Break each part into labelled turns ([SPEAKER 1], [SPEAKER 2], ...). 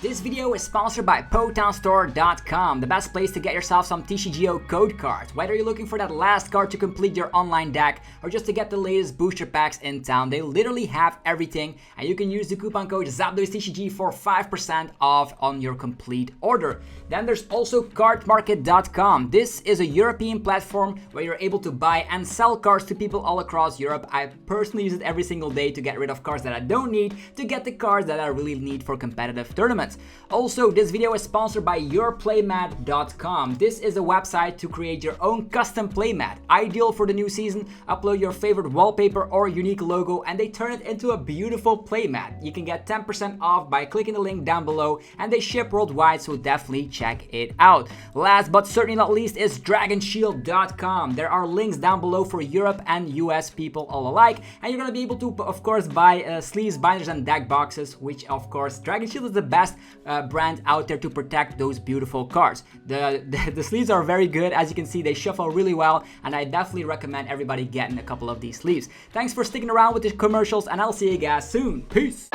[SPEAKER 1] This video is sponsored by PotownStore.com, the best place to get yourself some TCGO code cards. Whether you're looking for that last card to complete your online deck or just to get the latest booster packs in town, they literally have everything, and you can use the coupon code ZapDoesTCG for 5% off on your complete order. Then there's also Cardmarket.com. This is a European platform where you're able to buy and sell cards to people all across Europe. I personally use it every single day to get rid of cards that I don't need, to get the cards that I really need for competitive tournaments. Also, this video is sponsored by YourPlaymat.com. This is a website to create your own custom playmat. Ideal for the new season. Upload your favorite wallpaper or unique logo and they turn it into a beautiful playmat. You can get 10% off by clicking the link down below, and they ship worldwide, so definitely check it out. Last but certainly not least is DragonShield.com. There are links down below for Europe and US people all alike, and you're going to be able to, of course, buy sleeves, binders, and deck boxes, which, of course, Dragon Shield is the best brand out there to protect those beautiful cards. The sleeves are very good. As you can see, they shuffle really well, and I definitely recommend everybody getting a couple of these sleeves. Thanks for sticking around with the commercials, and I'll see you guys soon. Peace!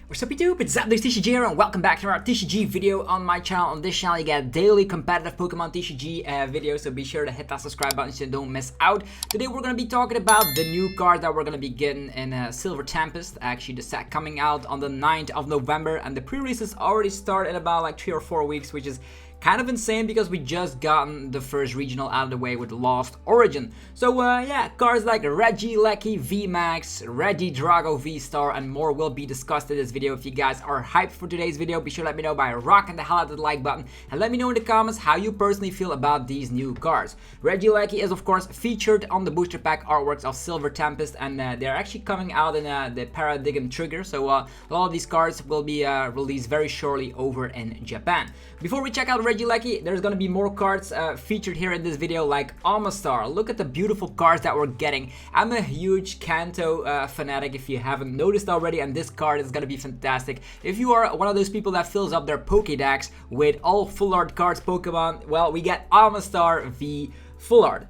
[SPEAKER 1] What's up YouTube, it's ZapDoesTCG here, and welcome back to our TCG video on my channel. On this channel you get daily competitive Pokemon TCG videos, so be sure to hit that subscribe button so you don't miss out. Today we're going to be talking about the new card that we're going to be getting in Silver Tempest. Actually, the set coming out on the 9th of November, and the pre-releases already start in about like 3 or 4 weeks, which is kind of insane because we just gotten the first regional out of the way with Lost Origin. So yeah, cards like Regieleki VMAX Regidrago VSTAR and more will be discussed in this video. If you guys are hyped for today's video, be sure to let me know by rocking the hell out of the like button, and let me know in the comments how you personally feel about these new cards. Regieleki is of course featured on the booster pack artworks of Silver Tempest, and they're actually coming out in the Paradigm Trigger, so a lot of these cards will be released very shortly over in Japan. Before we check out Regieleki, there's gonna be more cards featured here in this video, like Omastar. Look at the beautiful cards that we're getting. I'm a huge Kanto fanatic, if you haven't noticed already, and this card is gonna be fantastic. If you are one of those people that fills up their Pokédex with all full art cards Pokemon, well, we get Omastar V full art.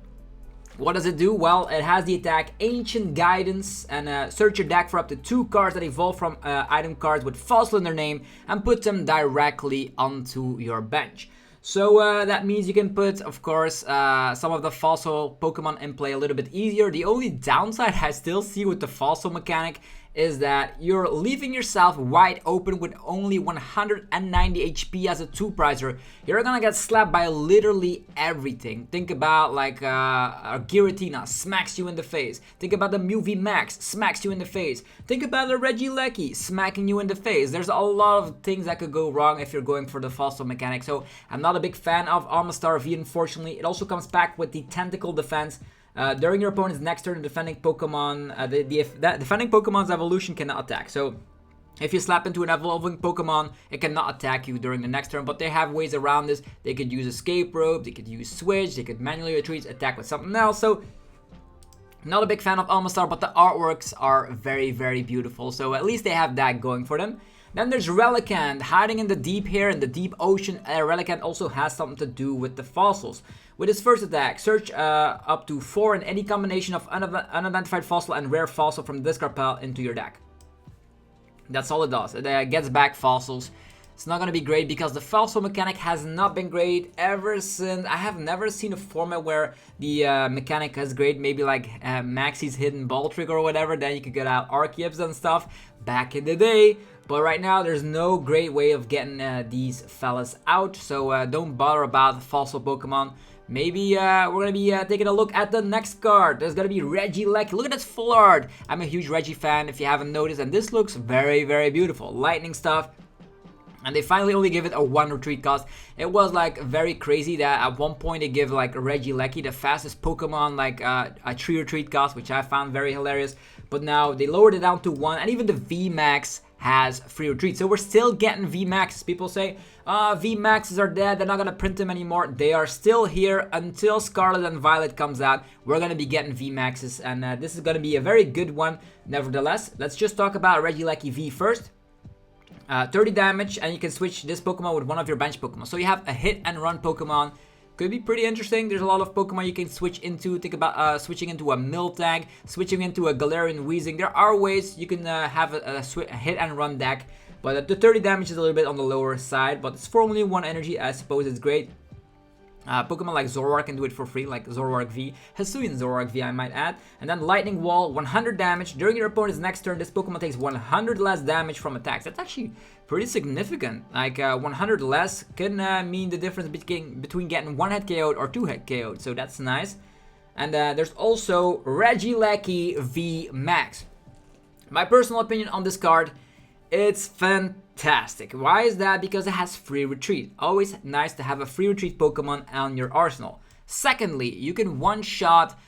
[SPEAKER 1] What does it do? Well, it has the attack Ancient Guidance, and search your deck for up to 2 cards that evolve from item cards with fossil in their name and put them directly onto your bench. So that means you can put, of course, some of the fossil Pokemon in play a little bit easier. The only downside I still see with the fossil mechanic is that you're leaving yourself wide open with only 190 HP as a 2-pricer. You're gonna get slapped by literally everything. Think about like a Giratina smacks you in the face. Think about the Mew VMAX smacks you in the face. Think about the Regieleki smacking you in the face. There's a lot of things that could go wrong if you're going for the fossil mechanic. So I'm not a big fan of Omastar V, unfortunately. It also comes back with the Tentacle Defense. During your opponent's next turn, the defending Pokemon, defending Pokemon's evolution cannot attack. So if you slap into an evolving Pokemon, it cannot attack you during the next turn, but they have ways around this. They could use Escape Rope, they could use Switch, they could manually retreat, attack with something else. So not a big fan of Omastar, but the artworks are very, very beautiful. So at least they have that going for them. Then there's Relicanth, hiding in the deep here, in the deep ocean. Relicanth also has something to do with the fossils. With his first attack, search up to 4 in any combination of unidentified fossil and rare fossil from the discard pile into your deck. That's all it does. It gets back fossils. It's not going to be great because the fossil mechanic has not been great ever since. I have never seen a format where the mechanic is great. Maybe like Maxie's Hidden Ball Trick or whatever. Then you could get out archetypes and stuff back in the day. But right now, there's no great way of getting these fellas out. So don't bother about fossil Pokemon. Maybe we're going to be taking a look at the next card. There's going to be Regieleki. Look at this full art. I'm a huge Regi fan if you haven't noticed. And this looks very, very beautiful. Lightning stuff. And they finally only give it a 1 retreat cost. It was like very crazy that at one point they give like Regieleki, the fastest Pokemon, like a 3 retreat cost, which I found very hilarious. But now they lowered it down to 1, and even the VMAX has 3 retreats. So we're still getting VMAXs. People say, VMAXs are dead, they're not going to print them anymore. They are still here until Scarlet and Violet comes out. We're going to be getting VMAXs, and this is going to be a very good one. Nevertheless, let's just talk about Regieleki V first. 30 damage, and you can switch this Pokemon with one of your bench Pokemon. So you have a hit and run Pokemon could be pretty interesting. There's a lot of Pokemon you can switch into. Think about switching into a Miltank, switching into a Galarian Weezing. There are ways you can have a hit and run deck, but the 30 damage is a little bit on the lower side. But it's for only 1 energy. I suppose it's great. Pokemon like Zoroark can do it for free, like Zoroark V, Hisuian Zoroark V I might add. And then Lightning Wall, 100 damage. During your opponent's next turn, this Pokemon takes 100 less damage from attacks. That's actually pretty significant. Like 100 less can mean the difference between getting 1 hit KO'd or 2 hit KO'd, so that's nice. And there's also Regieleki VMAX. My personal opinion on this card, it's fantastic. Why is that? Because it has free retreat. Always nice to have a free retreat Pokemon on your arsenal. Secondly, you can one-shot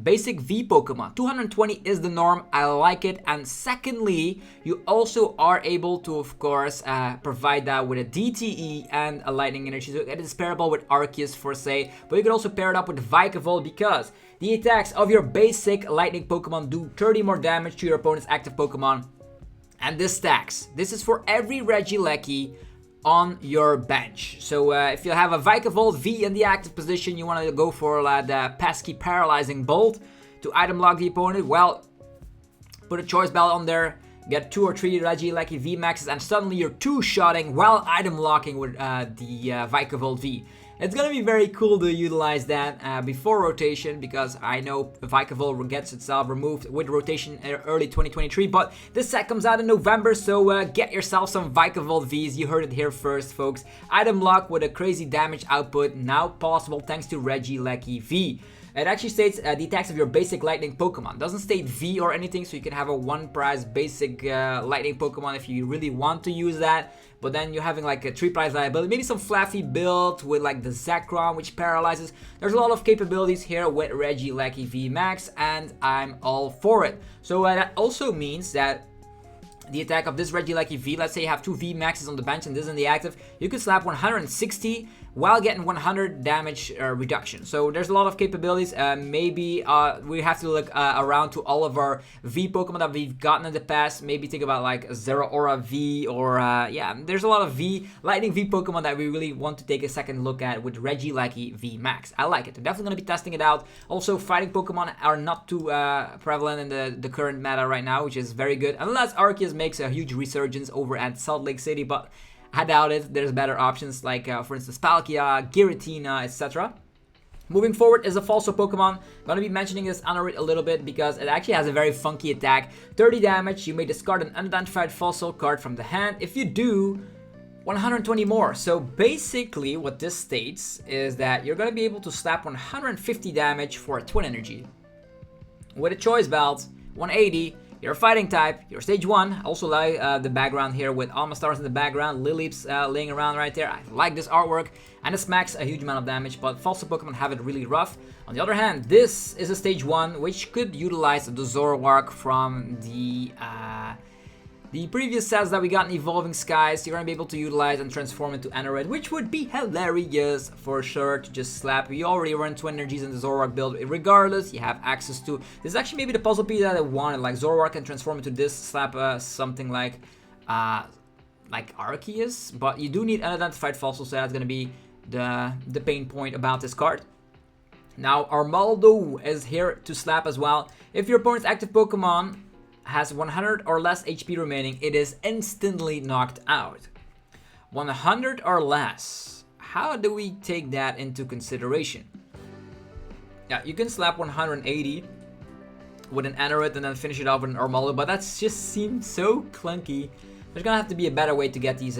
[SPEAKER 1] basic V Pokemon. 220 is the norm. I like it. And secondly, you also are able to, of course, provide that with a DTE and a Lightning Energy. So it is pairable with Arceus for say, but you can also pair it up with Vikavolt because the attacks of your basic Lightning Pokemon do 30 more damage to your opponent's active Pokemon. And this stacks. This is for every Regieleki on your bench. So if you have a Vikavolt V in the active position, you want to go for the pesky Paralyzing Bolt to item lock the opponent. Well, put a choice belt on there, get 2 or 3 Regieleki VMAXs, and suddenly you're 2-shotting while item locking with the Vikavolt V. It's gonna be very cool to utilize that before rotation, because I know Vikavolt gets itself removed with rotation early 2023, but this set comes out in November, so get yourself some Vikavolt Vs. You heard it here first, folks. Item lock with a crazy damage output, now possible thanks to Regieleki V. It actually states the attacks of your basic Lightning Pokemon. Doesn't state V or anything, so you can have a 1-prize basic Lightning Pokemon if you really want to use that. But then you're having like a 3-prize liability, maybe some fluffy build with like the Zekrom, which paralyzes. There's a lot of capabilities here with Regieleki VMAX, and I'm all for it. So that also means that the attack of this Regieleki V, let's say you have 2 VMAXs on the bench and this in the active, you could slap 160 while getting 100 damage reduction. So there's a lot of capabilities. Maybe we have to look around to all of our V Pokemon that we've gotten in the past. Maybe think about like Zeraora V or yeah, there's a lot of Lightning V Pokemon that we really want to take a second look at with Regieleki VMAX. I like it. We're definitely going to be testing it out. Also, fighting Pokemon are not too prevalent in the current meta right now, which is very good. Unless Arceus makes a huge resurgence over at Salt Lake City, but I doubt it. There's better options like, for instance, Palkia, Giratina, etc. Moving forward is a Falso Pokemon. I'm going to be mentioning this Anorith a little bit because it actually has a very funky attack. 30 damage, you may discard an unidentified Falso card from the hand. If you do, 120 more. So basically what this states is that you're going to be able to slap 150 damage for a Twin Energy. With a Choice Belt, 180. You're a fighting type, you're stage 1. Also like the background here with Omastar in the background, Lileeps laying around right there. I like this artwork, and it smacks a huge amount of damage, but Falso Pokemon have it really rough. On the other hand, this is a stage 1, which could utilize the Zoroark from the previous sets that we got in Evolving Skies. You're going to be able to utilize and transform into Anorith, which would be hilarious for sure to just slap. You already run Twin Energies in the Zoroark build. Regardless, you have access to... This is actually maybe the puzzle piece that I wanted. Like Zoroark can transform into this, slap something like Arceus. But you do need unidentified Fossil, so that's going to be the pain point about this card. Now, Armaldo is here to slap as well. If your opponent's active Pokemon has 100 or less HP remaining, it is instantly knocked out. 100 or less. How do we take that into consideration? Yeah, you can slap 180 with an Anorith and then finish it off with an Armaldo, but that just seems so clunky. There's gonna have to be a better way to get these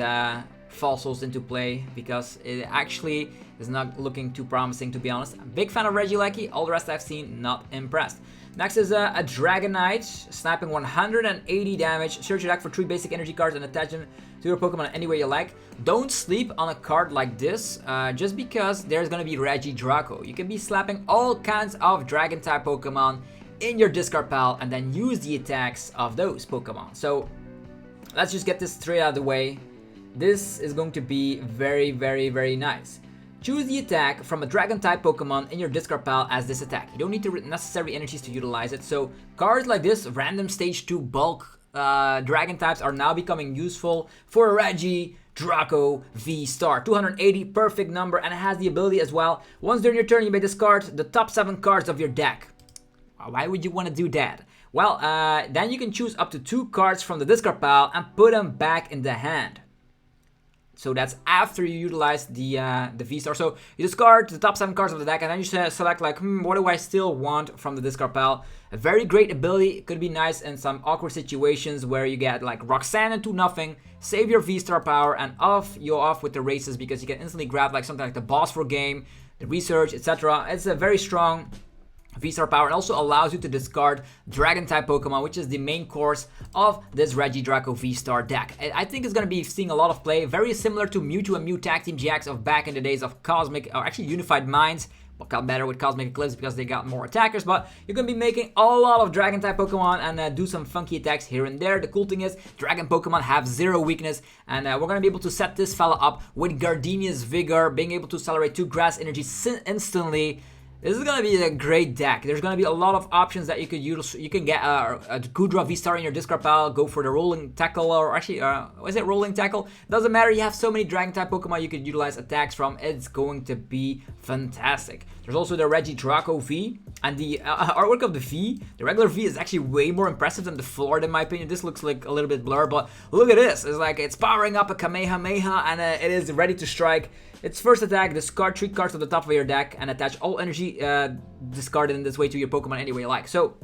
[SPEAKER 1] fossils into play, because it actually is not looking too promising, to be honest. I'm a big fan of Regieleki. All the rest I've seen, not impressed. Next is a Dragonite, snapping 180 damage. Search your deck for 3 basic energy cards and attach them to your Pokemon any way you like. Don't sleep on a card like this, just because there's gonna be Regidrago. You can be slapping all kinds of Dragon-type Pokemon in your discard pile and then use the attacks of those Pokemon. So let's just get this straight out of the way. This is going to be very, very, very nice. Choose the attack from a Dragon-type Pokemon in your discard pile as this attack. You don't need necessary energies to utilize it. So cards like this, random stage 2 bulk Dragon types, are now becoming useful for a Regi Regidrago VSTAR. 280, perfect number, and it has the ability as well. Once during your turn, you may discard the top 7 cards of your deck. Why would you want to do that? Well, then you can choose up to 2 cards from the discard pile and put them back in the hand. So that's after you utilize the V-Star. So you discard the top 7 cards of the deck, and then you select like, what do I still want from the discard pile? A very great ability. It could be nice in some awkward situations where you get like Roxanne into nothing, save your V-Star power, and you're off with the races, because you can instantly grab like something like the boss for game, the research, etc. It's a very strong V-Star power. It also allows you to discard Dragon-type Pokemon, which is the main course of this Regidrago V-Star deck. I think it's going to be seeing a lot of play, very similar to Mewtwo and Mew Tag Team GX of back in the days of Cosmic, or actually Unified Minds, but got better with Cosmic Eclipse because they got more attackers. But you're going to be making a lot of Dragon-type Pokemon and do some funky attacks here and there. The cool thing is, Dragon Pokemon have 0 weakness, and we're going to be able to set this fella up with Gardenia's Vigor, being able to accelerate 2 Grass Energy instantly. This is going to be a great deck. There's going to be a lot of options that you could use. You can get a Kudra V-Star in your discard pile, go for the Rolling Tackle, or actually, is it Rolling Tackle? Doesn't matter, you have so many Dragon-type Pokemon you could utilize attacks from. It's going to be fantastic. There's also the Regidrago V, and the artwork of the V. The regular V is actually way more impressive than the Florid in my opinion. This looks like a little bit blurred, but look at this. It's like it's powering up a Kamehameha, and it is ready to strike. Its first attack, discard 3 cards to the top of your deck and attach all energy discarded in this way to your Pokemon any way you like. So,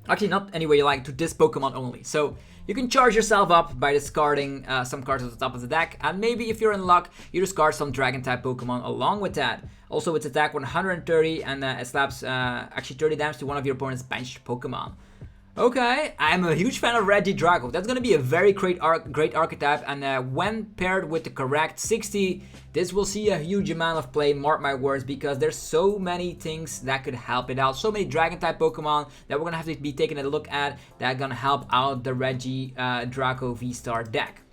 [SPEAKER 1] actually not any way you like, to this Pokemon only. So, you can charge yourself up by discarding some cards at the top of the deck, and maybe if you're in luck, you discard some Dragon-type Pokemon along with that. Also, its attack 130, and it slaps actually 30 damage to one of your opponent's benched Pokemon. Okay, I'm a huge fan of Regidrago. That's going to be a very great archetype, and when paired with the correct 60, this will see a huge amount of play, mark my words, because there's so many things that could help it out. So many Dragon-type Pokemon that we're going to have to be taking a look at that are going to help out the Regidrago V-Star deck.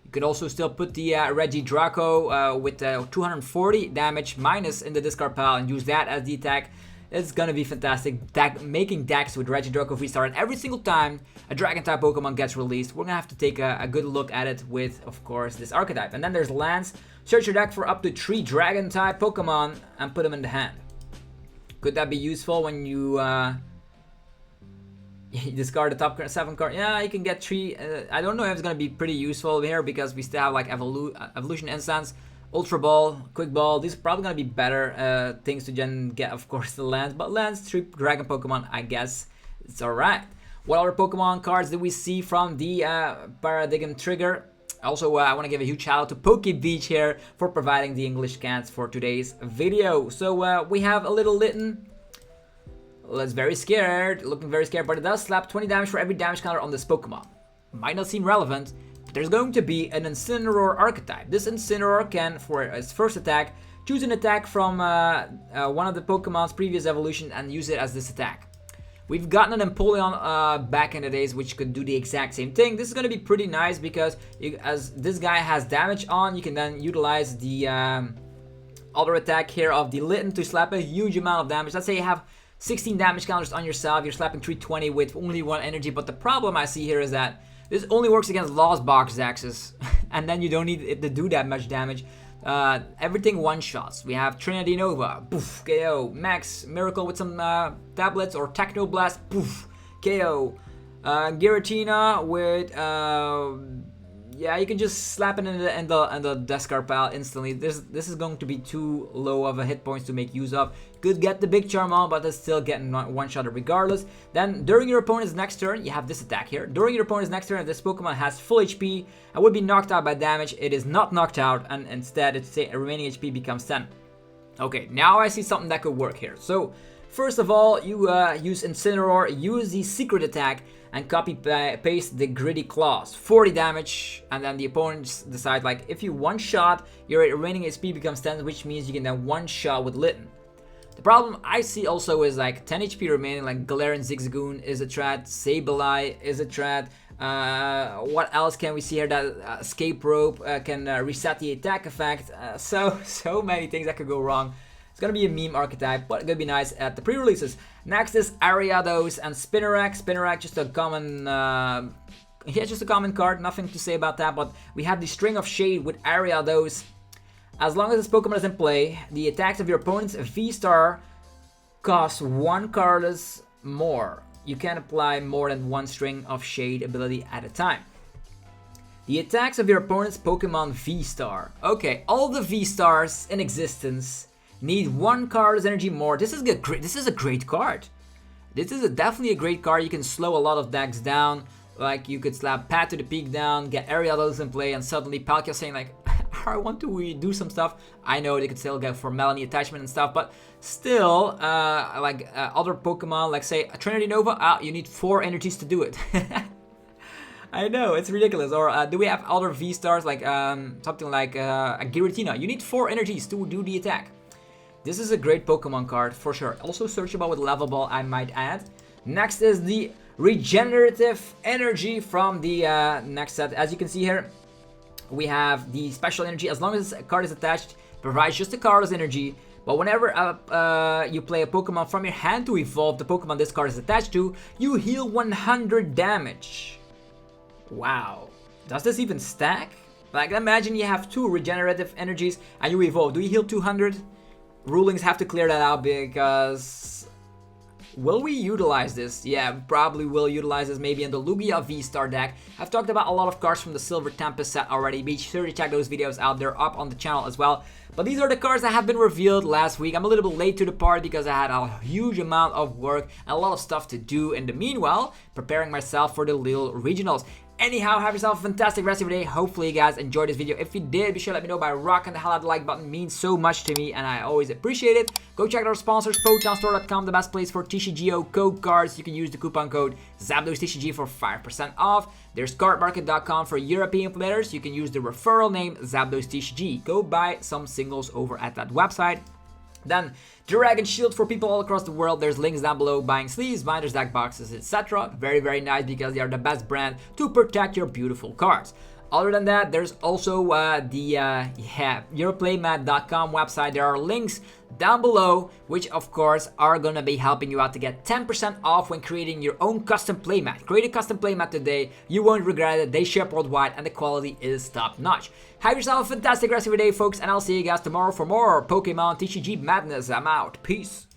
[SPEAKER 1] You could also still put the Regidrago with 240 damage minus in the discard pile and use that as the attack. It's gonna be fantastic, making decks with Regidrago V-Star, and every single time a Dragon-type Pokemon gets released, we're gonna have to take a good look at it with, of course, this archetype. And then there's lands. Search your deck for up to 3 Dragon-type Pokemon and put them in the hand. Could that be useful when you discard the top 7 card? Yeah, you can get 3. I don't know if it's gonna be pretty useful here, because we still have like Evolution Instance, Ultra Ball, Quick Ball. These are probably going to be better things to get, of course, the lands. But lands, 3 Dragon Pokemon, I guess it's alright. What other Pokemon cards did we see from the Paradigm Trigger? Also, I want to give a huge shout out to PokeBeach here for providing the English cans for today's video. So we have a little Litten. It's very scared, looking very scared, but it does slap 20 damage for every damage counter on this Pokemon. Might not seem relevant. There's going to be an Incineroar archetype. This Incineroar can, for its first attack, choose an attack from one of the Pokemon's previous evolution and use it as this attack. We've gotten an Empoleon back in the days which could do the exact same thing. This is going to be pretty nice because as this guy has damage on, you can then utilize the other attack here of the Litten to slap a huge amount of damage. Let's say you have 16 damage counters on yourself, you're slapping 320 with only 1 energy, but the problem I see here is that this only works against Lost Box Axes, and then you don't need it to do that much damage. Everything one-shots. We have Trinity Nova, poof, KO. Max Miracle with some tablets, or Techno Blast, poof, KO. Giratina with, yeah, you can just slap it in the discard pile instantly. This is going to be too low of a hit points to make use of. Could get the big charm on, but it's still getting one-shot regardless. Then, during your opponent's next turn, you have this attack here. During your opponent's next turn, if this Pokemon has full HP and would be knocked out by damage, it is not knocked out, and instead its remaining HP becomes 10. Okay, now I see something that could work here. So, first of all, you use Incineroar, use the secret attack, and copy-paste the Gritty Claws. 40 damage, and then the opponents decide, like, if you one-shot, your remaining HP becomes 10, which means you can then one-shot with Litten. The problem I see also is like 10 HP remaining, like Galarian Zigzagoon is a threat, Sableye is a threat. What else can we see here? That Escape Rope can reset the attack effect. So many things that could go wrong. It's gonna be a meme archetype, but it's gonna be nice at the pre-releases. Next is Ariados and Spinnerack. Spinnerack, just a common Yeah, just a common card, nothing to say about that, but we have the String of Shade with Ariados. As long as this Pokemon is in play, the attacks of your opponent's V-Star cost 1 cardless more. You can apply more than 1 String of Shade ability at a time. The attacks of your opponent's Pokemon V-Star. Okay, all the V-Stars in existence need 1 cardless energy more. This is a great card. This is definitely a great card. You can slow a lot of decks down. Like, you could slap Pat to the Peak down, get Ariados in play, and suddenly Palkia saying like, I want to do some stuff. I know they could still go for Melanie attachment and stuff, but still, other Pokemon, like say a Trinity Nova, you need 4 energies to do it. I know, it's ridiculous. Or do we have other V-Stars like something like a Giratina? You need 4 energies to do the attack. This is a great Pokemon card for sure. Also searchable with Level Ball, I might add. Next is the Regenerative Energy from the next set. As you can see here, we have the Special Energy. As long as a card is attached, provides just a cardless energy. But whenever you play a Pokemon from your hand to evolve the Pokemon this card is attached to, you heal 100 damage. Wow. Does this even stack? Like, imagine you have 2 regenerative energies and you evolve. Do you heal 200? Rulings have to clear that out because... Will we utilize this? Yeah, we probably will utilize this maybe in the Lugia V-Star deck. I've talked about a lot of cards from the Silver Tempest set already. Be sure to check those videos out. They're up on the channel as well. But these are the cards that have been revealed last week. I'm a little bit late to the party because I had a huge amount of work and a lot of stuff to do in the meanwhile, preparing myself for the little regionals. Anyhow, have yourself a fantastic rest of your day. Hopefully you guys enjoyed this video. If you did, be sure to let me know by rocking the hell out of the like button. It means so much to me and I always appreciate it. Go check out our sponsors, PokemonStore.com, the best place for TCGO code cards. You can use the coupon code ZapdosTCG for 5% off. There's cardmarket.com for European players. You can use the referral name ZapdosTCG. Go buy some singles over at that website. Then Dragon Shield for people all across the world. There's links down below, buying sleeves, binders, deck boxes, etc. Very, very nice because they are the best brand to protect your beautiful cards. Other than that, there's also the Europlaymat.com website. There are links down below, which of course are gonna be helping you out to get 10% off when creating your own custom playmat. Create a custom playmat today, you won't regret it. They ship worldwide and the quality is top notch. Have yourself a fantastic rest of your day, folks, and I'll see you guys tomorrow for more Pokemon TCG madness. I'm out. Peace.